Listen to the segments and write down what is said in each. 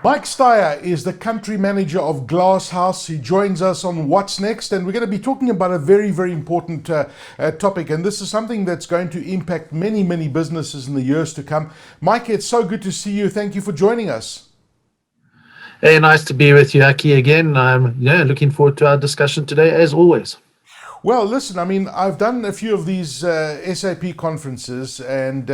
Mike Styer is the country manager of GlassHouse. He joins us on What's Next, and we're going to be talking about a very, very important topic. And this is something that's going to impact many, many businesses in the years to come. Mike, it's so good to see you. Thank you for joining us. Hey, nice to be with you, Aki, again. I'm looking forward to our discussion today, as always. Well, listen, I mean, I've done a few of these SAP conferences, and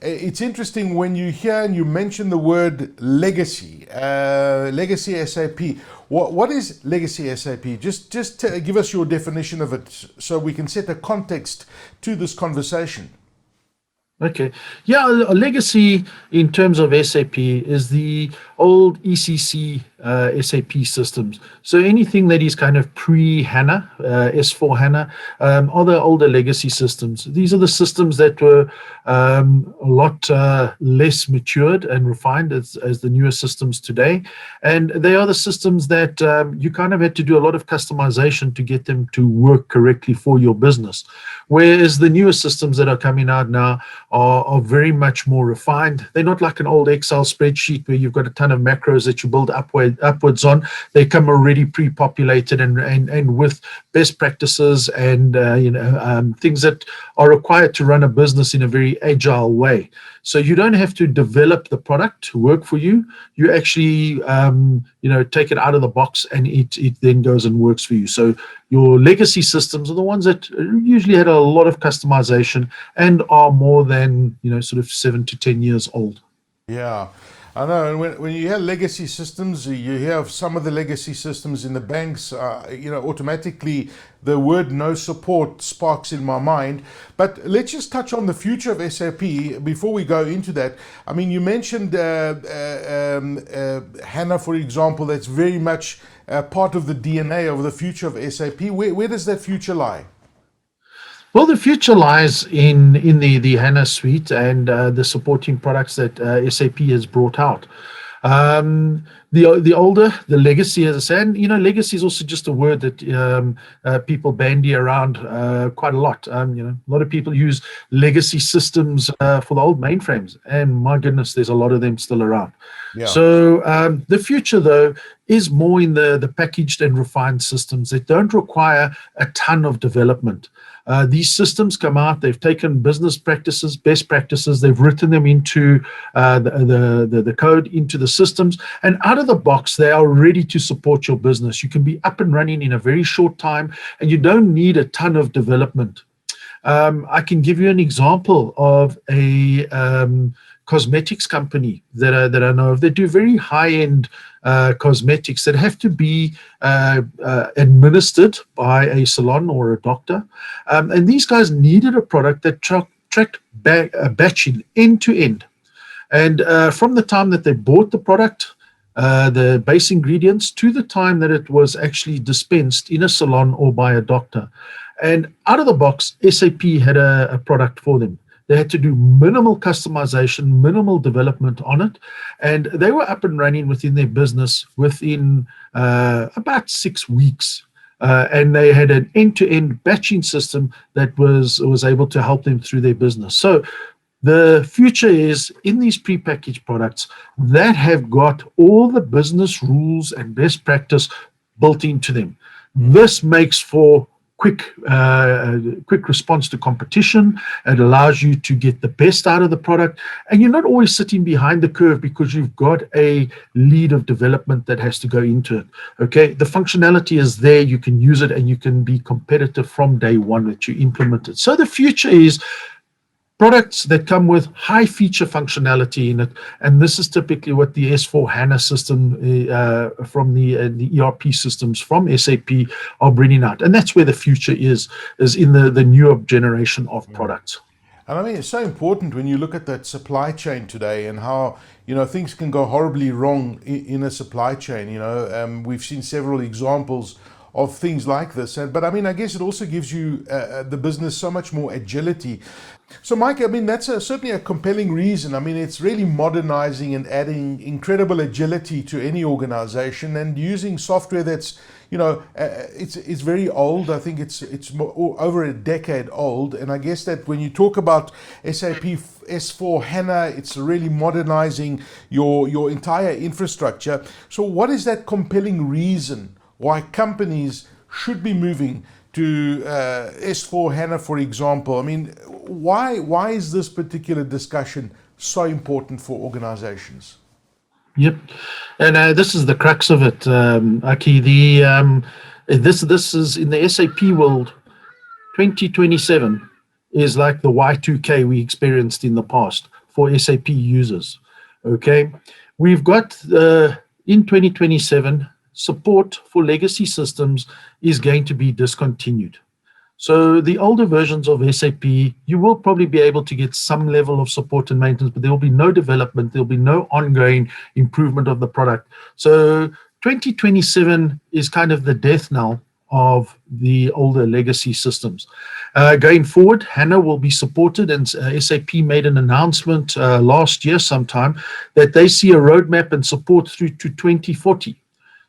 it's interesting when you hear and you mention the word legacy, legacy SAP. What is legacy SAP? Just give us your definition of it so we can set a context to this conversation. Okay. Yeah, a legacy in terms of SAP is the old ECC SAP systems. So anything that is kind of pre-HANA, S4 HANA, are the older legacy systems. These are the systems that were a lot less matured and refined as the newer systems today. And they are the systems that you kind of had to do a lot of customization to get them to work correctly for your business. Whereas the newer systems that are coming out now are very much more refined. They're not like an old Excel spreadsheet where you've got a ton of macros that you build upwards on. They come already pre-populated and with best practices and things that are required to run a business in a very agile way. So you don't have to develop the product to work for you. You actually take it out of the box and it then goes and works for you. So your legacy systems are the ones that usually had a lot of customization and are more than sort of 7 to 10 years old. Yeah, I know. And when you hear legacy systems, you hear of some of the legacy systems in the banks. Automatically the word no support sparks in my mind. But let's just touch on the future of SAP before we go into that. I mean, you mentioned HANA, for example. That's very much part of the DNA of the future of SAP. Where does that future lie? Well, the future lies in the HANA suite and the supporting products that SAP has brought out. The older, the legacy, as I said, legacy is also just a word that people bandy around quite a lot. A lot of people use legacy systems for the old mainframes, and my goodness, there's a lot of them still around. Yeah. So the future, though, is more in the packaged and refined systems that don't require a ton of development. These systems come out, they've taken business practices, best practices, they've written them into the code, into the systems, and out of the box, they are ready to support your business. You can be up and running in a very short time, and you don't need a ton of development. I can give you an example of a cosmetics company that I know of. They do very high-end cosmetics that have to be administered by a salon or a doctor. And these guys needed a product that tracked batching end to end. And from the time that they bought the product, the base ingredients, to the time that it was actually dispensed in a salon or by a doctor. And out of the box, SAP had a product for them. They had to do minimal customization, minimal development on it, and they were up and running within their business within about 6 weeks. And they had an end-to-end batching system that was able to help them through their business. So the future is in these prepackaged products that have got all the business rules and best practice built into them. This makes for quick response to competition. It allows you to get the best out of the product, and you're not always sitting behind the curve because you've got a lead of development that has to go into it. Okay, the functionality is there, you can use it, and you can be competitive from day one that you implement it. So the future is products that come with high feature functionality in it, and this is typically what the S4 HANA system from the ERP systems from SAP are bringing out, and that's where the future is in the newer generation of products. And I mean, it's so important when you look at that supply chain today and how things can go horribly wrong in a supply chain. We've seen several examples of things like this. But I mean, I guess it also gives you the business so much more agility. So, Mike, I mean, that's certainly a compelling reason. I mean, it's really modernizing and adding incredible agility to any organization, and using software that's, it's very old. I think it's over a decade old. And I guess that when you talk about SAP S4 HANA, it's really modernizing your entire infrastructure. So what is that compelling reason why companies should be moving to S4 HANA, for example? I mean, why is this particular discussion so important for organizations? Yep, and this is the crux of it, Aki. This is in the SAP world. 2027 is like the Y2K we experienced in the past for SAP users. Okay, we've got in 2027 support for legacy systems is going to be discontinued. So the older versions of SAP, you will probably be able to get some level of support and maintenance, but there will be no development, there'll be no ongoing improvement of the product. So 2027 is kind of the death knell of the older legacy systems. Going forward, HANA will be supported, and SAP made an announcement last year sometime that they see a roadmap and support through to 2040.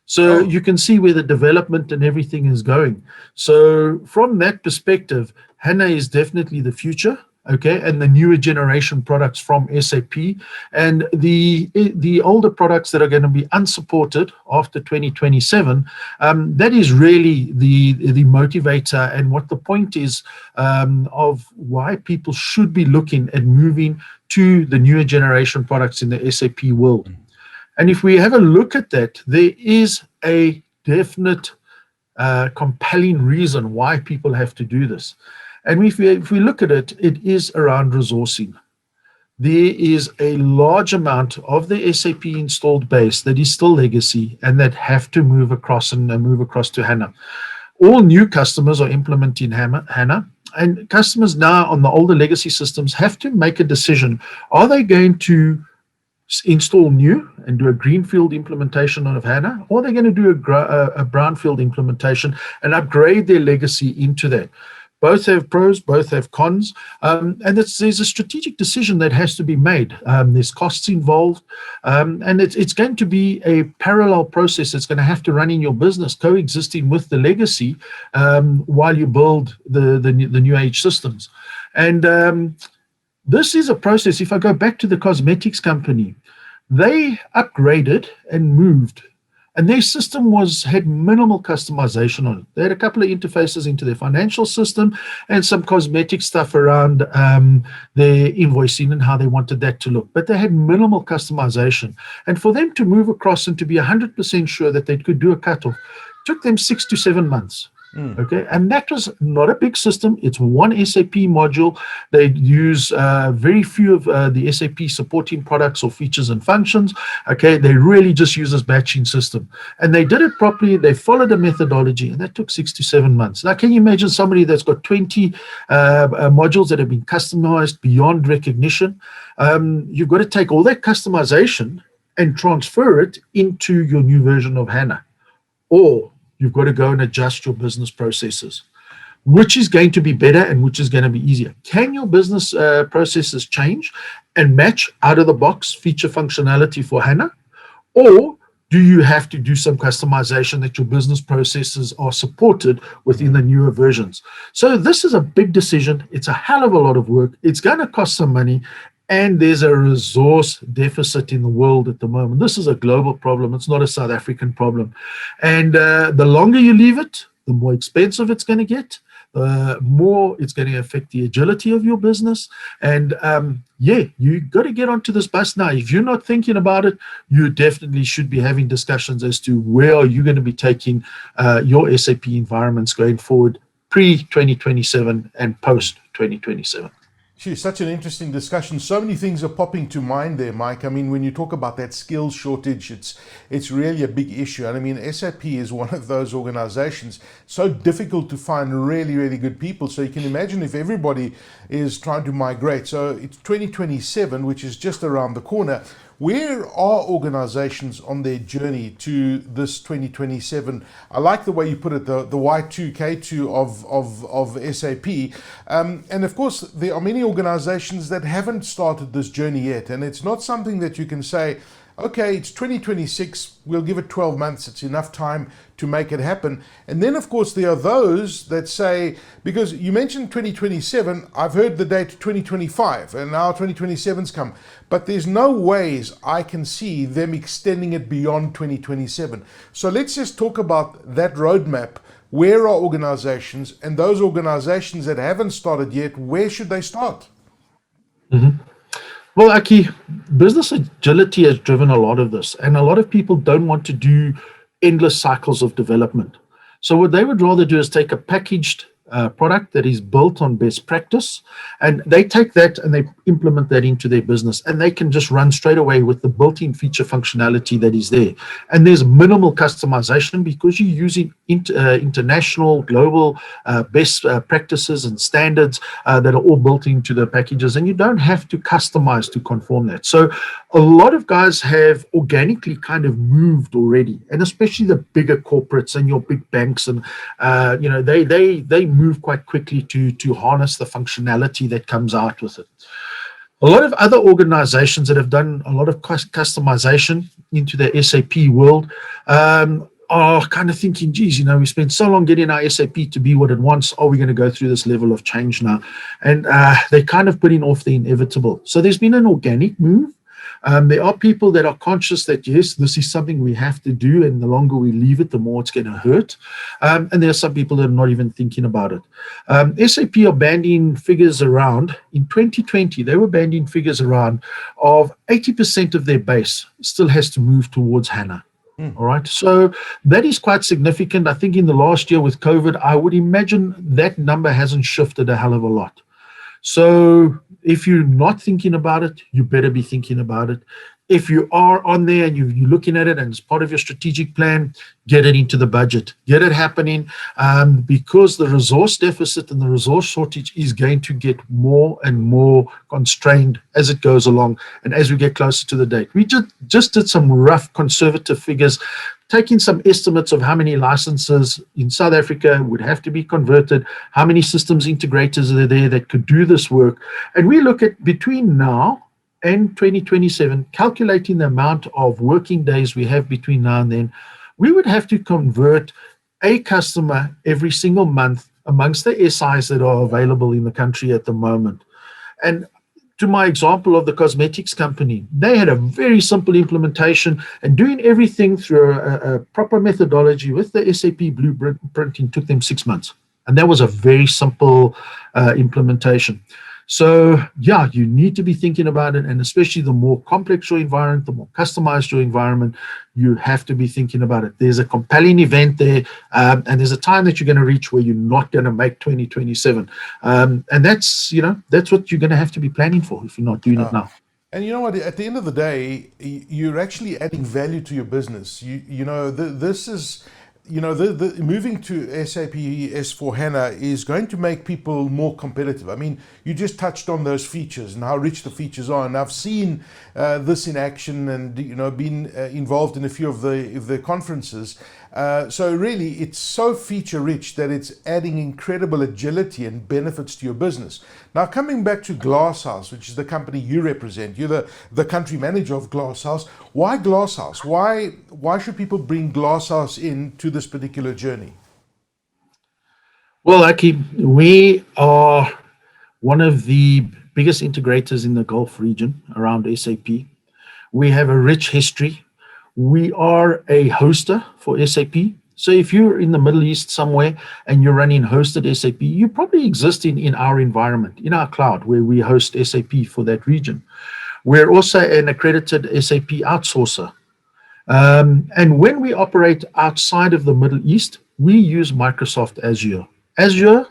So you can see where the development and everything is going. So from that perspective, HANA is definitely the future, okay, and the newer generation products from SAP, and the older products that are going to be unsupported after 2027. That is really the motivator and what the point is of why people should be looking at moving to the newer generation products in the SAP world. And if we have a look at that, there is a definite compelling reason why people have to do this. And if we look at it, it is around resourcing. There is a large amount of the SAP installed base that is still legacy and that have to move across to HANA. All new customers are implementing HANA, and customers now on the older legacy systems have to make a decision. Are they going to install new and do a greenfield implementation of HANA, or they're going to do a brownfield implementation and upgrade their legacy into that? Both have pros, both have cons, and there's a strategic decision that has to be made. There's costs involved, and it's going to be a parallel process that's going to have to run in your business, coexisting with the legacy while you build the new age systems. And this is a process. If I go back to the cosmetics company, they upgraded and moved, and their system had minimal customization on it. They had a couple of interfaces into their financial system and some cosmetic stuff around their invoicing and how they wanted that to look. But they had minimal customization. And for them to move across and to be 100% sure that they could do a cutoff took them 6 to 7 months. Okay, and that was not a big system. It's one SAP module. They use very few of the SAP supporting products or features and functions. Okay, they really just use this batching system, and they did it properly. They followed a methodology, and that took 6 to 7 months. Now, can you imagine somebody that's got 20 modules that have been customized beyond recognition? You've got to take all that customization and transfer it into your new version of HANA, or you've got to go and adjust your business processes. Which is going to be better and which is going to be easier? Can your business processes change and match out of the box feature functionality for HANA? Or do you have to do some customization that your business processes are supported within the newer versions? So this is a big decision. It's a hell of a lot of work. It's going to cost some money. And there's a resource deficit in the world at the moment. This is a global problem. It's not a South African problem. And the longer you leave it, the more expensive it's going to get, the more it's going to affect the agility of your business. And you got to get onto this bus now. If you're not thinking about it, you definitely should be having discussions as to where are you going to be taking your SAP environments going forward pre-2027 and post-2027. Gee, such an interesting discussion. So many things are popping to mind there, Mike. I mean, when you talk about that skills shortage, it's really a big issue. And I mean, SAP is one of those organizations, so difficult to find really, really good people. So you can imagine if everybody is trying to migrate. So it's 2027, which is just around the corner. Where are organizations on their journey to this 2027? I like the way you put it, the Y2K2 of SAP. And of course, there are many organizations that haven't started this journey yet. And it's not something that you can say, okay, it's 2026, we'll give it 12 months, it's enough time to make it happen. And then, of course, there are those that say, because you mentioned 2027, I've heard the date 2025, and now 2027's come, but there's no ways I can see them extending it beyond 2027. So let's just talk about that roadmap. Where are organizations, and those organizations that haven't started yet, where should they start? Mm-hmm. Well, Aki, business agility has driven a lot of this, and a lot of people don't want to do endless cycles of development. So what they would rather do is take a packaged product that is built on best practice, and they take that and they implement that into their business, and they can just run straight away with the built-in feature functionality that is there. And there's minimal customization because you're using international, global best practices and standards that are all built into the packages, and you don't have to customize to conform that. So a lot of guys have organically kind of moved already, and especially the bigger corporates and your big banks, and they move quite quickly to harness the functionality that comes out with it. A lot of other organizations that have done a lot of customization into the SAP world are kind of thinking, geez, we spent so long getting our SAP to be what it wants. Are we going to go through this level of change now? And they're kind of putting off the inevitable. So there's been an organic move. There are people that are conscious that, yes, this is something we have to do, and the longer we leave it, the more it's going to hurt. And there are some people that are not even thinking about it. SAP are banding figures around. In 2020, they were banding figures around of 80% of their base still has to move towards HANA. All right. So that is quite significant. I think in the last year with COVID, I would imagine that number hasn't shifted a hell of a lot. So if you're not thinking about it, you better be thinking about it. If you are on there and you're looking at it and it's part of your strategic plan, get it into the budget, get it happening, because the resource deficit and the resource shortage is going to get more and more constrained as it goes along and as we get closer to the date. We just did some rough conservative figures, taking some estimates of how many licenses in South Africa would have to be converted, how many systems integrators are there that could do this work. And we look at between now and 2027, calculating the amount of working days we have between now and then, we would have to convert a customer every single month amongst the SIs that are available in the country at the moment. And to my example of the cosmetics company, they had a very simple implementation, and doing everything through a proper methodology with the SAP blueprinting took them 6 months. And that was a very simple implementation. So yeah, you need to be thinking about it, and especially the more complex your environment, the more customized your environment, you have to be thinking about it. There's a compelling event there, and there's a time that you're going to reach where you're not going to make 2027, and that's what you're going to have to be planning for if you're not doing it now. And you know what? At the end of the day, you're actually adding value to your business. This is. The moving to SAP S4 HANA is going to make people more competitive. I mean, you just touched on those features and how rich the features are, and I've seen this in action and been involved in a few of the conferences. So really, it's so feature rich that it's adding incredible agility and benefits to your business. Now, coming back to GlassHouse, which is the company you represent, you're the country manager of GlassHouse. Why GlassHouse? Why should people bring GlassHouse into this particular journey? Well, Aki, we are one of the biggest integrators in the Gulf region around SAP. We have a rich history. We are a hoster for SAP. So if you're in the Middle East somewhere and you're running hosted SAP, you probably exist in our environment, in our cloud, where we host SAP for that region. We're also an accredited SAP outsourcer. And when we operate outside of the Middle East, we use Microsoft Azure. Azure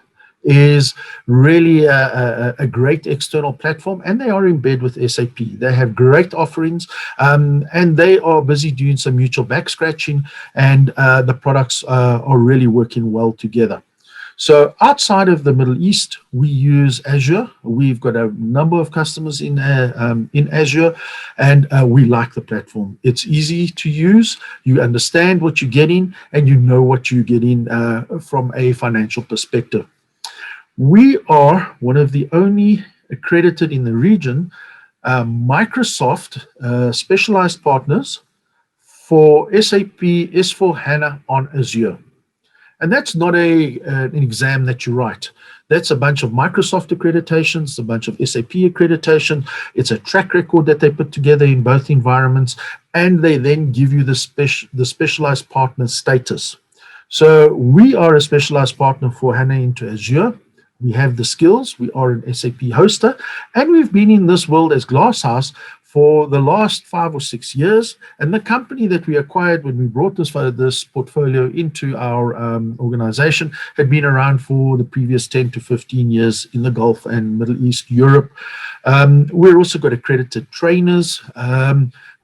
is really a great external platform, and they are in bed with SAP. They have great offerings, and they are busy doing some mutual back scratching, and the products are really working well together. So outside of the Middle East, we use Azure. We've got a number of customers in Azure, and we like the platform. It's easy to use. You understand what you're getting, and you know what you're getting from a financial perspective. We are one of the only accredited in the region Microsoft specialized partners for SAP S4 HANA on Azure. And that's not an exam that you write. That's a bunch of Microsoft accreditations, a bunch of SAP accreditation. It's a track record that they put together in both environments, and they then give you the specialized partner status. So we are a specialized partner for HANA into Azure. We have the skills. We are an SAP hoster, and we've been in this world as GlassHouse for the last 5 or 6 years. And the company that we acquired when we brought this portfolio into our organization had been around for the previous 10 to 15 years in the Gulf and Middle East, Europe. We've also got accredited trainers.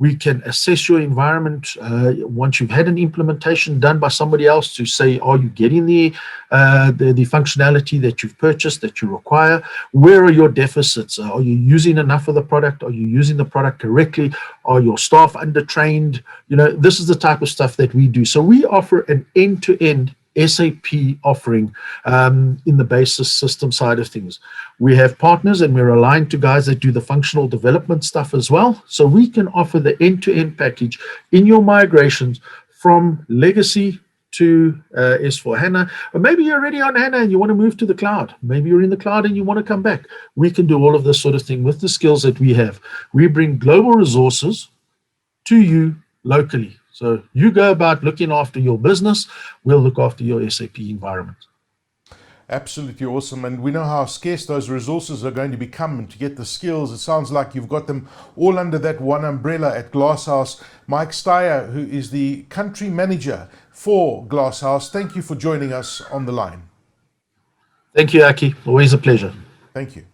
We can assess your environment once you've had an implementation done by somebody else to say, are you getting the functionality that you've purchased, that you require? Where are your deficits? Are you using enough of the product? Are you using the product correctly? Are your staff undertrained? This is the type of stuff that we do. So we offer an end-to-end SAP offering in the basis system side of things. We have partners, and we're aligned to guys that do the functional development stuff as well. So we can offer the end-to-end package in your migrations from legacy to S4 HANA. Or maybe you're already on HANA and you want to move to the cloud. Maybe you're in the cloud and you want to come back. We can do all of this sort of thing with the skills that we have. We bring global resources to you locally. So you go about looking after your business, we'll look after your SAP environment. Absolutely awesome. And we know how scarce those resources are going to become, and to get the skills, it sounds like you've got them all under that one umbrella at GlassHouse. Mike Styer, who is the country manager for GlassHouse, thank you for joining us on the line. Thank you, Aki. Always a pleasure. Thank you.